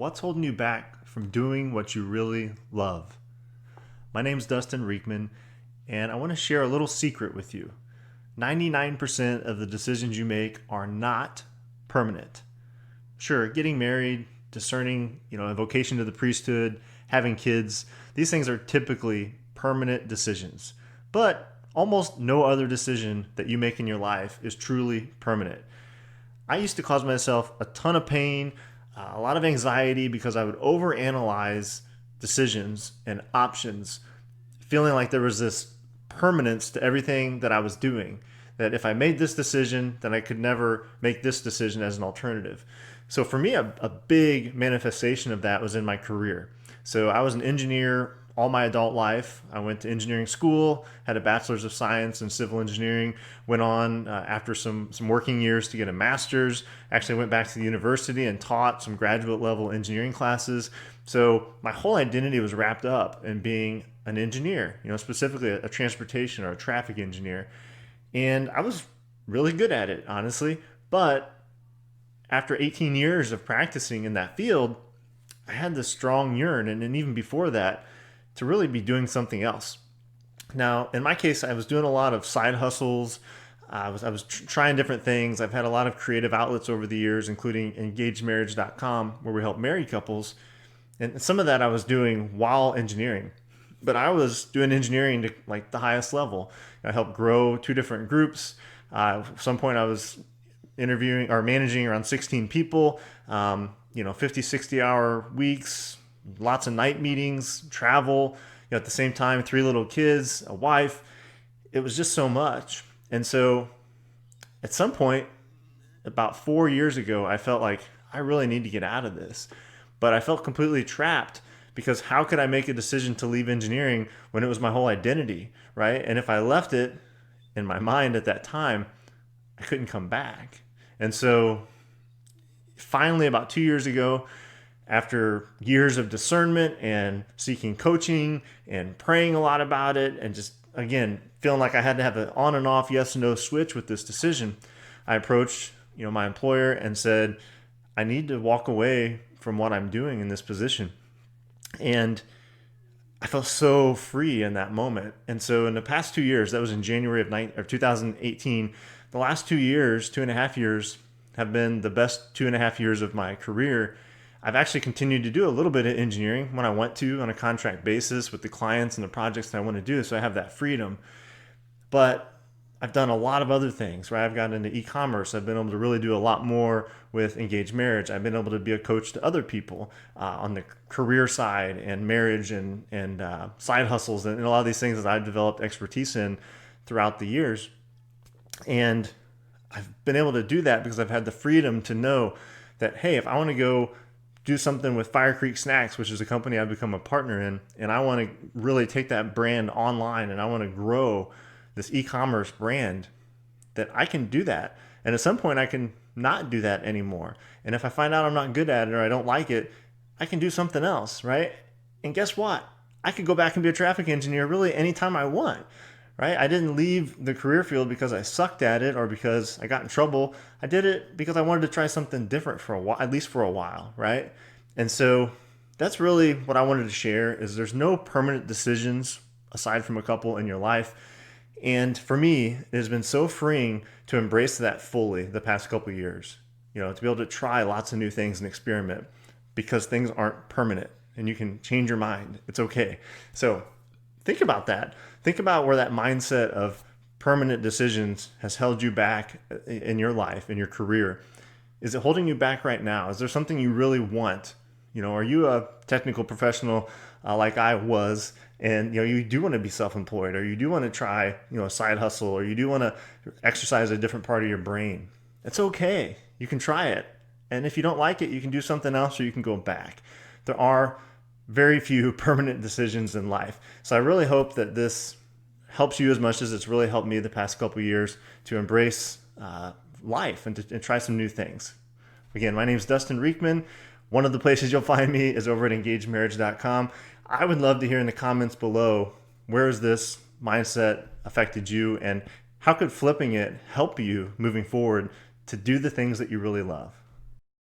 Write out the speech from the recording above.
what's holding you back from doing what you really love? My name's Dustin Reekman, and I want to share a little secret with you. 99% of the decisions you make are not permanent. Sure, getting married, discerning, a vocation to the priesthood, having kids, these things are typically permanent decisions. But almost no other decision that you make in your life is truly permanent. I used to cause myself a ton of pain, a lot of anxiety because I would overanalyze decisions and options, feeling like there was this permanence to everything that I was doing. That if I made this decision, then I could never make this decision as an alternative. So for me, a big manifestation of that was in my career. So I was an engineer all my adult life. I went to engineering school, had a bachelor's of science in civil engineering, went on after some working years to get a master's, actually went back to the university and taught some graduate level engineering classes. So my whole identity was wrapped up in being an engineer, specifically a transportation or a traffic engineer. And I was really good at it, honestly. But after 18 years of practicing in that field, I had this strong yearn, and then even before that, to really be doing something else. Now, in my case, I was doing a lot of side hustles. I was trying different things. I've had a lot of creative outlets over the years, including engagedmarriage.com, where we help married couples. And some of that I was doing while engineering. But I was doing engineering to like the highest level. I helped grow 2 different groups. At some point I was interviewing or managing around 16 people, 50, 60 hour weeks, lots of night meetings, travel, at the same time, 3 little kids, a wife. It was just so much. And so at some point, about 4 years ago, I felt like I really need to get out of this. But I felt completely trapped because how could I make a decision to leave engineering when it was my whole identity, right? And if I left it in my mind at that time, I couldn't come back. And so finally, about 2 years ago, after years of discernment and seeking coaching and praying a lot about it and just, again, feeling like I had to have an on and off yes no switch with this decision, I approached, my employer and said, I need to walk away from what I'm doing in this position. And I felt so free in that moment. And so in the past 2 years, that was in January of 2018, the last 2 years, 2.5 years, have been the best 2.5 years of my career. I've actually continued to do a little bit of engineering when I want to on a contract basis with the clients and the projects that I want to do. So I have that freedom. But I've done a lot of other things, right? I've gotten into e-commerce. I've been able to really do a lot more with Engaged Marriage. I've been able to be a coach to other people on the career side and marriage and side hustles and a lot of these things that I've developed expertise in throughout the years. And I've been able to do that because I've had the freedom to know that, hey, if I want to go do something with Fire Creek Snacks, which is a company I've become a partner in, and I want to really take that brand online and I want to grow this e-commerce brand, that I can do that. And at some point I can not do that anymore. And if I find out I'm not good at it or I don't like it, I can do something else, right? And guess what? I could go back and be a traffic engineer really anytime I want, right? I didn't leave the career field because I sucked at it or because I got in trouble. I did it because I wanted to try something different for a while, at least for a while, right? And so that's really what I wanted to share is there's no permanent decisions aside from a couple in your life. And for me, it has been so freeing to embrace that fully the past couple of years, to be able to try lots of new things and experiment because things aren't permanent and you can change your mind. It's okay. So think about that. Think about where that mindset of permanent decisions has held you back in your life, in your career. Is it holding you back right now? Is there something you really want? Are you a technical professional like I was, and you do want to be self-employed, or you do want to try a side hustle, or you do want to exercise a different part of your brain? It's okay. You can try it, and if you don't like it, you can do something else, or you can go back. There are very few permanent decisions in life, so I really hope that this helps you as much as it's really helped me the past couple of years to embrace life and to try some new things. Again, my name is Dustin Reekman. One of the places you'll find me is over at engagedmarriage.com. I would love to hear in the comments below, where has this mindset affected you and how could flipping it help you moving forward to do the things that you really love?